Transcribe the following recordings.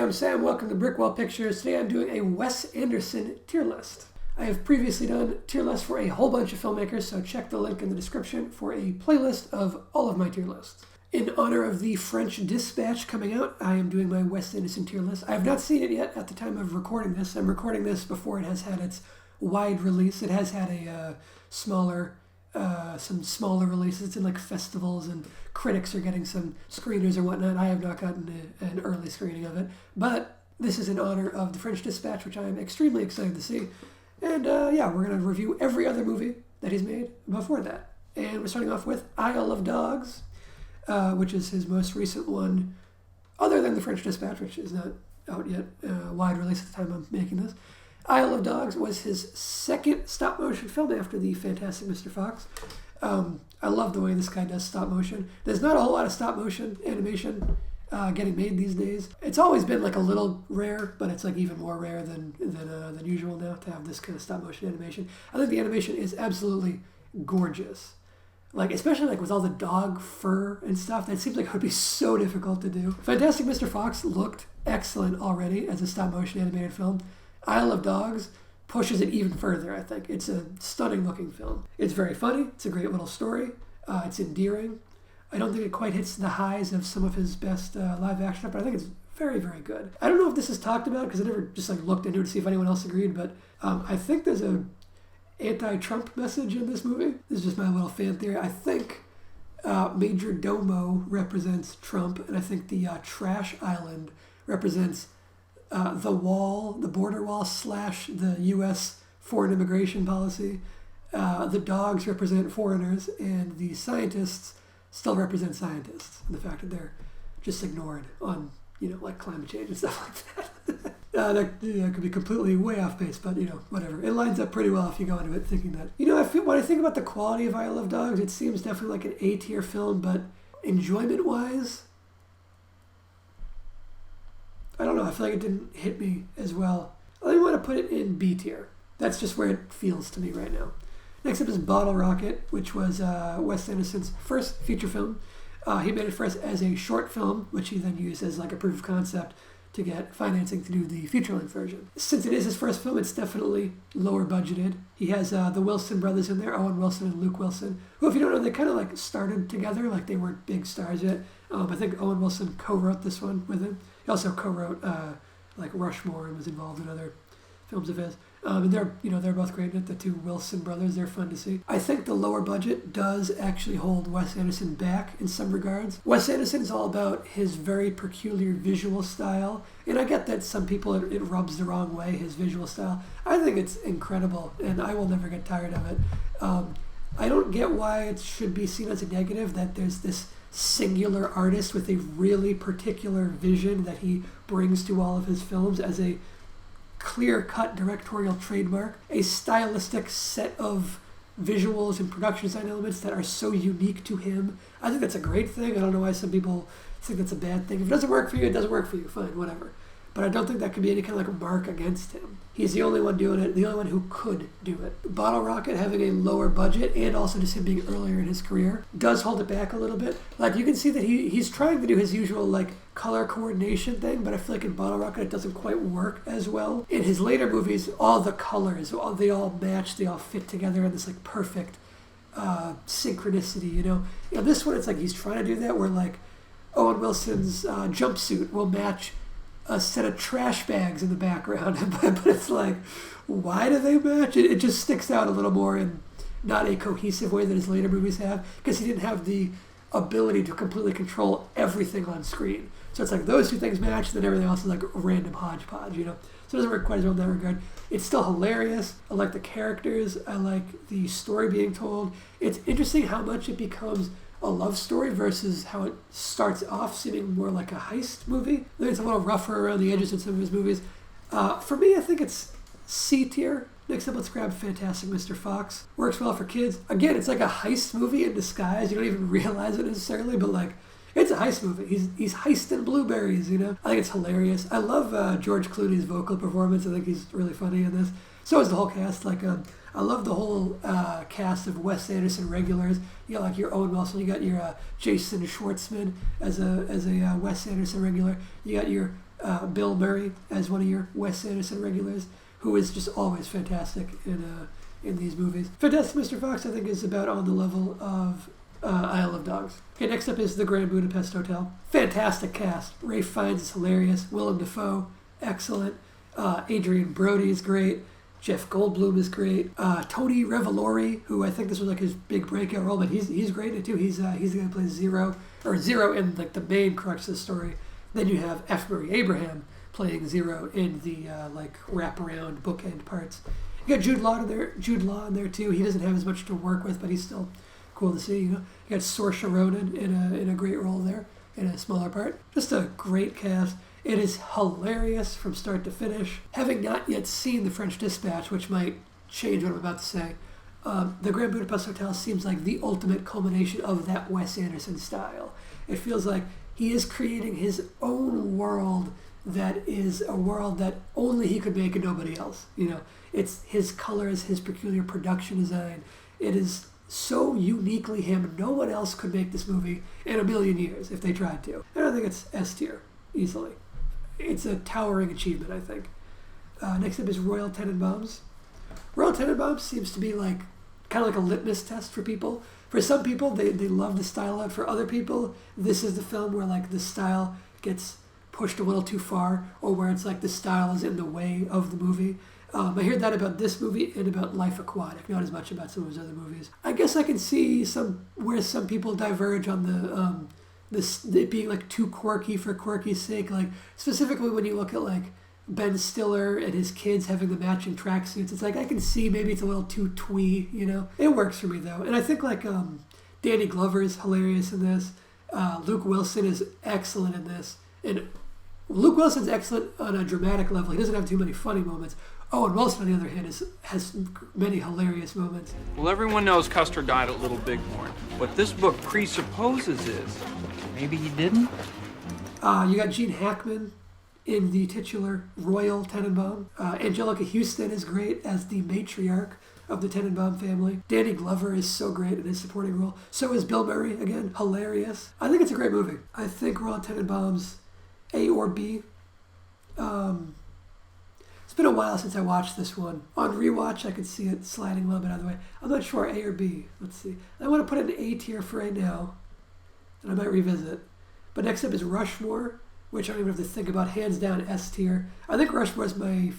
I'm Sam. Welcome to Brickwall Pictures. Today I'm doing a Wes Anderson tier list. I have previously done tier lists for a whole bunch of filmmakers, so check the link in the description for a playlist of all of my tier lists. In honor of the French Dispatch coming out, I am doing my Wes Anderson tier list. I have not seen it yet at the time of recording this. I'm recording this before it has had its wide release. It has had a some smaller releases. It's in like festivals and critics are getting some screeners or whatnot. I have not gotten an early screening of it, but this is in honor of the French Dispatch, which I am extremely excited to see. And we're going to review every other movie that he's made before that. And we're starting off with Isle of Dogs, which is his most recent one, other than the French Dispatch, which is not out yet, wide release at the time I'm making this. Isle of Dogs was his second stop-motion film after the Fantastic Mr. Fox. I love the way this guy does stop-motion. There's not a whole lot of stop-motion animation getting made these days. It's always been like a little rare, but it's like even more rare than usual now to have this kind of stop-motion animation. I think the animation is absolutely gorgeous. Like, especially like with all the dog fur and stuff, that seems like it would be so difficult to do. Fantastic Mr. Fox looked excellent already as a stop-motion animated film. Isle of Dogs pushes it even further, I think. It's a stunning looking film. It's very funny. It's a great little story. It's endearing. I don't think it quite hits the highs of some of his best live action, but I think it's very, very good. I don't know if this is talked about because I never just like looked into it to see if anyone else agreed, but I think there's a anti-Trump message in this movie. This is just my little fan theory. I think Major Domo represents Trump, and I think the Trash Island represents the wall, the border wall / the U.S. foreign immigration policy. The dogs represent foreigners, and the scientists still represent scientists. And the fact that they're just ignored on, like climate change and stuff like that. That could be completely way off base, but, whatever. It lines up pretty well if you go into it thinking that. When I think about the quality of Isle of Dogs, it seems definitely like an A-tier film, but enjoyment-wise, I don't know. I feel like it didn't hit me as well. I want to put it in B tier. That's just where it feels to me right now. Next up is Bottle Rocket, which was Wes Anderson's first feature film. He made it first as a short film, which he then used as like a proof of concept to get financing to do the feature-length version. Since it is his first film, it's definitely lower budgeted. He has the Wilson brothers in there, Owen Wilson and Luke Wilson, who, if you don't know, they kind of like started together, like they weren't big stars yet. I think Owen Wilson co-wrote this one with him. He also co-wrote like Rushmore and was involved in other films of his. And they're both great in it. The two Wilson brothers, they're fun to see. I think the lower budget does actually hold Wes Anderson back in some regards. Wes Anderson is all about his very peculiar visual style, and I get that some people it rubs the wrong way, his visual style. I think it's incredible, and I will never get tired of it. I don't get why it should be seen as a negative that there's this singular artist with a really particular vision that he brings to all of his films as a clear-cut directorial trademark, a stylistic set of visuals and production design elements that are so unique to him. I think that's a great thing. I don't know why some people think that's a bad thing. If it doesn't work for you, it doesn't work for you. Fine, whatever. But I don't think that could be any kind of like mark against him. He's the only one doing it, the only one who could do it. Bottle Rocket, having a lower budget and also just him being earlier in his career, does hold it back a little bit. Like, you can see that he's trying to do his usual like color coordination thing, but I feel like in Bottle Rocket it doesn't quite work as well. In his later movies, all the colors, they all match, they all fit together in this like perfect synchronicity, This one, it's like he's trying to do that where like Owen Wilson's jumpsuit will match a set of trash bags in the background, but it's like, why do they match? It just sticks out a little more in not a cohesive way that his later movies have, because he didn't have the ability to completely control everything on screen. So it's like those two things match, and then everything else is like a random hodgepodge, So it doesn't work quite as well in that regard. It's still hilarious. I like the characters. I like the story being told. It's interesting how much it becomes a love story versus how it starts off seeming more like a heist movie. I think it's a little rougher around the edges in some of his movies. For me, I think it's C tier. Next up, let's grab Fantastic Mr. Fox. Works well for kids. Again, it's like a heist movie in disguise. You don't even realize it necessarily, but like, it's a heist movie. He's heisting blueberries, I think it's hilarious. I love George Clooney's vocal performance. I think he's really funny in this. So is the whole cast. Like, I love the whole cast of Wes Anderson regulars. You got like your Owen Wilson, you got your Jason Schwartzman as a Wes Anderson regular. You got your Bill Murray as one of your Wes Anderson regulars, who is just always fantastic in these movies. Fantastic Mr. Fox, I think, is about on the level of Isle of Dogs. Okay, next up is The Grand Budapest Hotel. Fantastic cast. Ralph Fiennes is hilarious. Willem Dafoe, excellent. Adrian Brody is great. Jeff Goldblum is great. Tony Revolori, who I think this was like his big breakout role, but he's great in it too. He's the guy who plays Zero in like the main crux of the story. Then you have F. Murray Abraham playing Zero in the like wraparound bookend parts. You got Jude Law in there too. He doesn't have as much to work with, but he's still cool to see. You got Saoirse Ronan in a great role there in a smaller part. Just a great cast. It is hilarious from start to finish. Having not yet seen The French Dispatch, which might change what I'm about to say, The Grand Budapest Hotel seems like the ultimate culmination of that Wes Anderson style. It feels like he is creating his own world that is a world that only he could make and nobody else. It's his colors, his peculiar production design. It is so uniquely him. No one else could make this movie in a million years if they tried to. I don't think it's S tier, easily. It's a towering achievement, I think. Next up is Royal Tenenbaums. Royal Tenenbaums seems to be like kind of like a litmus test for people. For some people, they love the style of it. For other people, this is the film where like the style gets pushed a little too far, or where it's like the style is in the way of the movie. I hear that about this movie and about Life Aquatic, not as much about some of his other movies. I guess I can see where some people diverge on it being like too quirky for quirky's sake. Like specifically when you look at like Ben Stiller and his kids having the matching tracksuits, it's like I can see maybe it's a little too twee. It works for me though, and I think like Danny Glover is hilarious in this. Luke Wilson is excellent in this, and Luke Wilson's excellent on a dramatic level. He doesn't have too many funny moments. Owen Wilson, on the other hand, has many hilarious moments. Well, everyone knows Custer died at Little Bighorn. What this book presupposes is maybe he didn't. You got Gene Hackman in the titular Royal Tenenbaum. Angelica Houston is great as the matriarch of the Tenenbaum family. Danny Glover is so great in his supporting role. So is Bill Murray, again, hilarious. I think it's a great movie. I think Royal Tenenbaums, A or B. It's been a while since I watched this one. On rewatch, I could see it sliding a little bit out of the way. I'm not sure A or B. Let's see. I want to put it in A tier for right now, and I might revisit. But next up is Rushmore, which I don't even have to think about. Hands down, S tier. I think Rushmore is might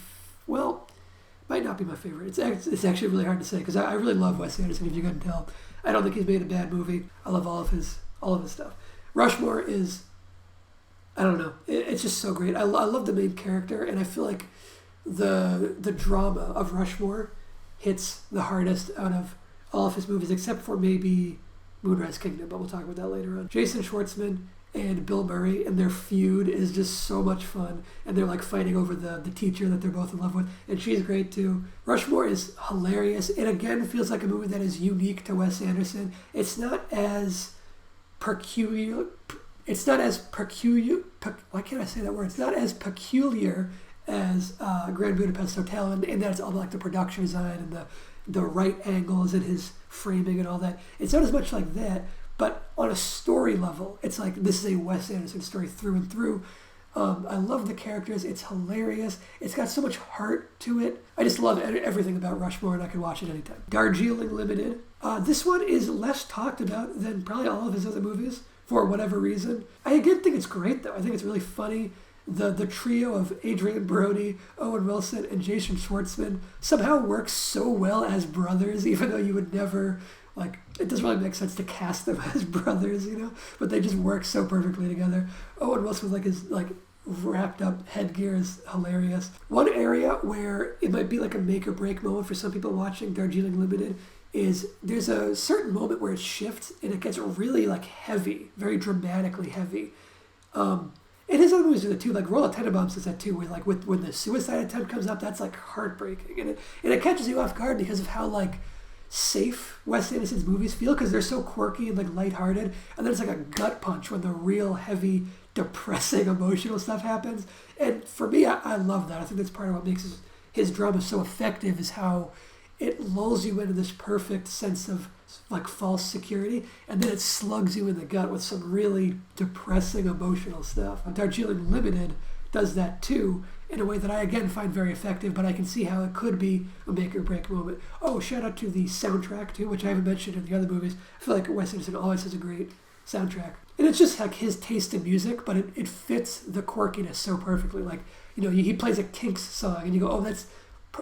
not be my favorite. It's actually really hard to say because I really love Wes Anderson, if you couldn't tell. I don't think he's made a bad movie. I love all of his stuff. Rushmore is, I don't know. It's just so great. I love the main character, and I feel like the drama of Rushmore hits the hardest out of all of his movies, except for maybe Moonrise Kingdom, but we'll talk about that later on. Jason Schwartzman and Bill Murray and their feud is just so much fun, and they're like fighting over the teacher that they're both in love with, and she's great too. Rushmore is hilarious. It again feels like a movie that is unique to Wes Anderson. It's not as peculiar. Why can't I say that word? It's not as peculiar as Grand Budapest Hotel, and that's all like the production design and the right angles and his framing and all that. It's not as much like that, but on a story level, it's like this is a Wes Anderson story through and through. I love the characters. It's hilarious. It's got so much heart to it. I just love everything about Rushmore, and I could watch it anytime. Darjeeling Limited. This one is less talked about than probably all of his other movies for whatever reason. I again think it's great though. I think it's really funny. The trio of Adrian Brody, Owen Wilson, and Jason Schwartzman somehow works so well as brothers, even though you would never, like, it doesn't really make sense to cast them as brothers, but they just work so perfectly together. Owen Wilson with his wrapped up headgear is hilarious. One area where it might be like a make or break moment for some people watching Darjeeling Limited is there's a certain moment where it shifts and it gets really heavy, very dramatically heavy. And his other movies do that too, like Royal Tenenbaums does that too, where when the suicide attempt comes up, that's heartbreaking, and it catches you off guard because of how safe Wes Anderson's movies feel, because they're so quirky and lighthearted, and then it's like a gut punch when the real heavy, depressing, emotional stuff happens. And for me, I love that. I think that's part of what makes his drama so effective, is how it lulls you into this perfect sense of false security, and then it slugs you in the gut with some really depressing emotional stuff. Darjeeling Limited does that too in a way that I, again, find very effective, but I can see how it could be a make or break moment. Oh, shout out to the soundtrack too, which I haven't mentioned in the other movies. I feel like Wes Anderson always has a great soundtrack. And it's just like his taste in music, but it fits the quirkiness so perfectly. Like, he plays a Kinks song and you go, oh, that's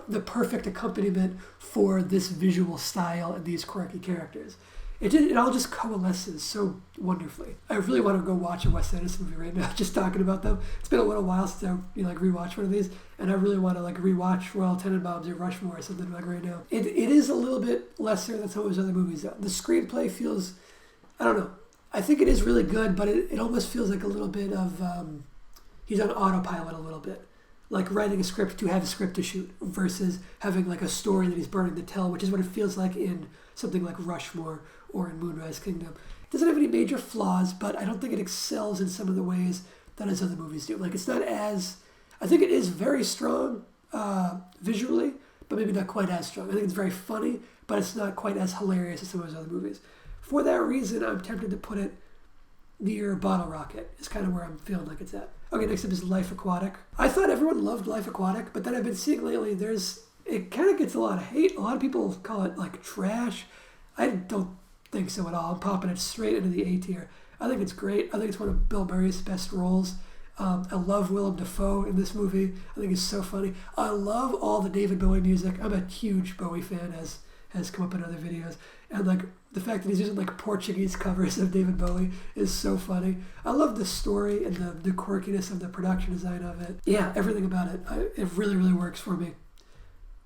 the perfect accompaniment for this visual style and these quirky characters. It all just coalesces so wonderfully. I really want to go watch a Wes Anderson movie right now, just talking about them. It's been a little while since I rewatched one of these, and I really want to rewatch Royal Tenenbaums or Rushmore or something right now. It is a little bit lesser than some of his other movies though. The screenplay feels, I don't know, I think it is really good, but it almost feels like a little bit of, he's on autopilot a little bit. Like writing a script to have a script to shoot versus having a story that he's burning to tell, which is what it feels like in something like Rushmore or in Moonrise Kingdom. It doesn't have any major flaws, but I don't think it excels in some of the ways that his other movies do. It's not as, I think it is very strong visually, but maybe not quite as strong. I think it's very funny, but it's not quite as hilarious as some of his other movies. For that reason, I'm tempted to put it near Bottle Rocket. Is kind of where I'm feeling like it's at. Okay, next up is Life Aquatic. I thought everyone loved Life Aquatic, but then I've been seeing lately it kind of gets a lot of hate. A lot of people call it trash. I don't think so at all. I'm popping it straight into the A tier. I think it's great. I think it's one of Bill Murray's best roles. I love Willem Dafoe in this movie. I think he's so funny. I love all the David Bowie music. I'm a huge Bowie fan, as has come up in other videos. And the fact that he's using Portuguese covers of David Bowie is so funny. I love the story and the quirkiness of the production design of it. Yeah, everything about it. It really, really works for me.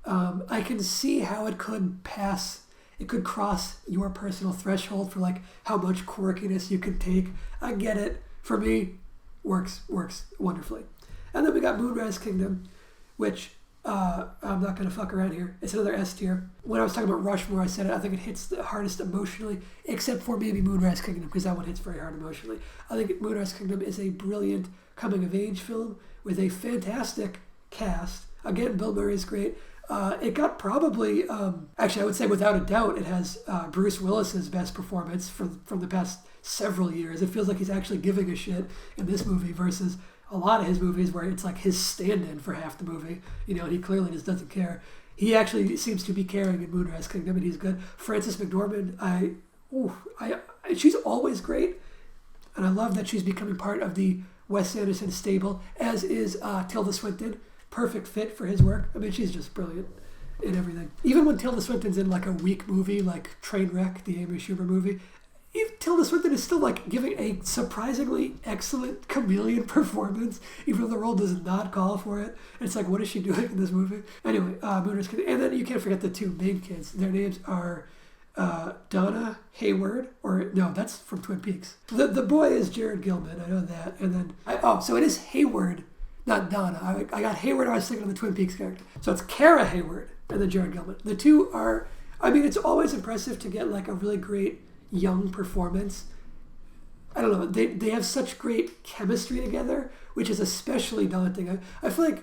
I can see how it could pass. It could cross your personal threshold for how much quirkiness you can take. I get it. For me, works wonderfully. And then we got Moonrise Kingdom, which I'm not going to fuck around here. It's another S tier. When I was talking about Rushmore, I said I think it hits the hardest emotionally, except for maybe Moonrise Kingdom, because that one hits very hard emotionally. I think Moonrise Kingdom is a brilliant coming-of-age film with a fantastic cast. Again, Bill Murray is great. It got probably, actually I would say without a doubt, it has Bruce Willis's best performance from the past several years. It feels like he's actually giving a shit in this movie versus a lot of his movies where it's his stand-in for half the movie, and he clearly just doesn't care. He actually seems to be caring in Moonrise Kingdom, and he's good. Frances McDormand, she's always great, and I love that she's becoming part of the Wes Anderson stable, as is Tilda Swinton. Perfect fit for his work. I mean, she's just brilliant in everything. Even when Tilda Swinton's in a weak movie like Trainwreck, the Amy Schumer movie, Tilda Swinton is still giving a surprisingly excellent chameleon performance, even though the role does not call for it. It's what is she doing in this movie? Anyway, Moonrise Kingdom. And then you can't forget the two main kids. Their names are Donna Hayward, or no, that's from Twin Peaks. The boy is Jared Gilman, I know that. And then, so it is Hayward, not Donna. I got Hayward, I was thinking of the Twin Peaks character. So it's Kara Hayward and then Jared Gilman. The two are, it's always impressive to get a really great young performance. I don't know, they have such great chemistry together, which is especially daunting. I feel like,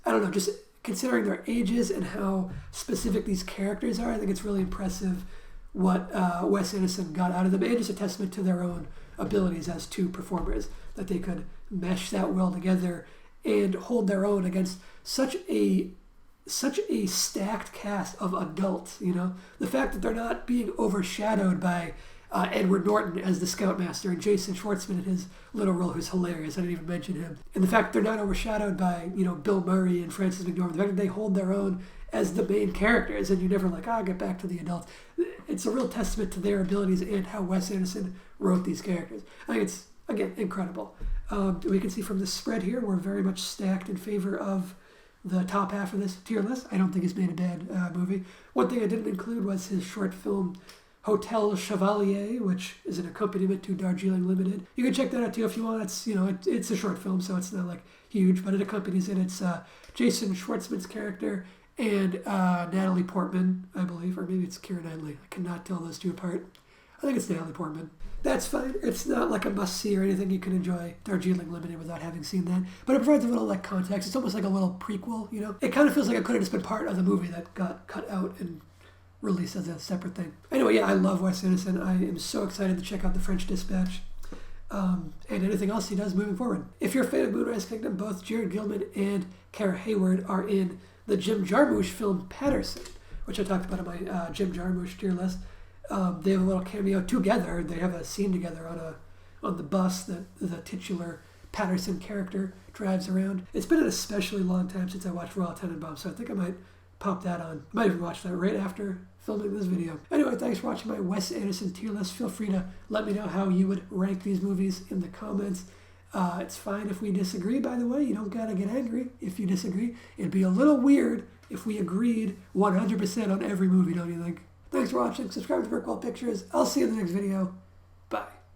I don't know, just considering their ages and how specific these characters are, I think it's really impressive what Wes Anderson got out of them, and just a testament to their own abilities as two performers, that they could mesh that well together and hold their own against such a stacked cast of adults, The fact that they're not being overshadowed by Edward Norton as the Scoutmaster and Jason Schwartzman in his little role, who's hilarious. I didn't even mention him. And the fact that they're not overshadowed by, Bill Murray and Frances McDormand. The fact that they hold their own as the main characters and you're never I'll get back to the adults. It's a real testament to their abilities and how Wes Anderson wrote these characters. I think it's, again, incredible. We can see from the spread here, we're very much stacked in favor of the top half of this tier list. I don't think he's made a bad movie. One thing I didn't include was his short film Hotel Chevalier, which is an accompaniment to Darjeeling Limited. You can check that out too if you want. It's it's a short film, so it's not huge, but it accompanies it. It's Jason Schwartzman's character and Natalie Portman, I believe, or maybe it's Keira Knightley. I cannot tell those two apart. I think it's Natalie Portman. That's fine. It's not a must-see or anything. You can enjoy Darjeeling Limited without having seen that. But it provides a little context. It's almost like a little prequel, It kind of feels like it could have just been part of the movie that got cut out and released as a separate thing. Anyway, yeah, I love Wes Anderson. I am so excited to check out The French Dispatch. and anything else he does moving forward. If you're a fan of Moonrise Kingdom, both Jared Gilman and Kara Hayward are in the Jim Jarmusch film Patterson, which I talked about on my Jim Jarmusch tier list. They have a little cameo together. They have a scene together on the bus that the titular Patterson character drives around. It's been an especially long time since I watched Royal Tenenbaums, so I think I might pop that on. Might even watch that right after filming this video. Anyway, thanks for watching my Wes Anderson tier list. Feel free to let me know how you would rank these movies in the comments. It's fine if we disagree, by the way. You don't gotta get angry if you disagree. It'd be a little weird if we agreed 100% on every movie, don't you think? Thanks for watching. Subscribe to Brickwall Pictures. I'll see you in the next video.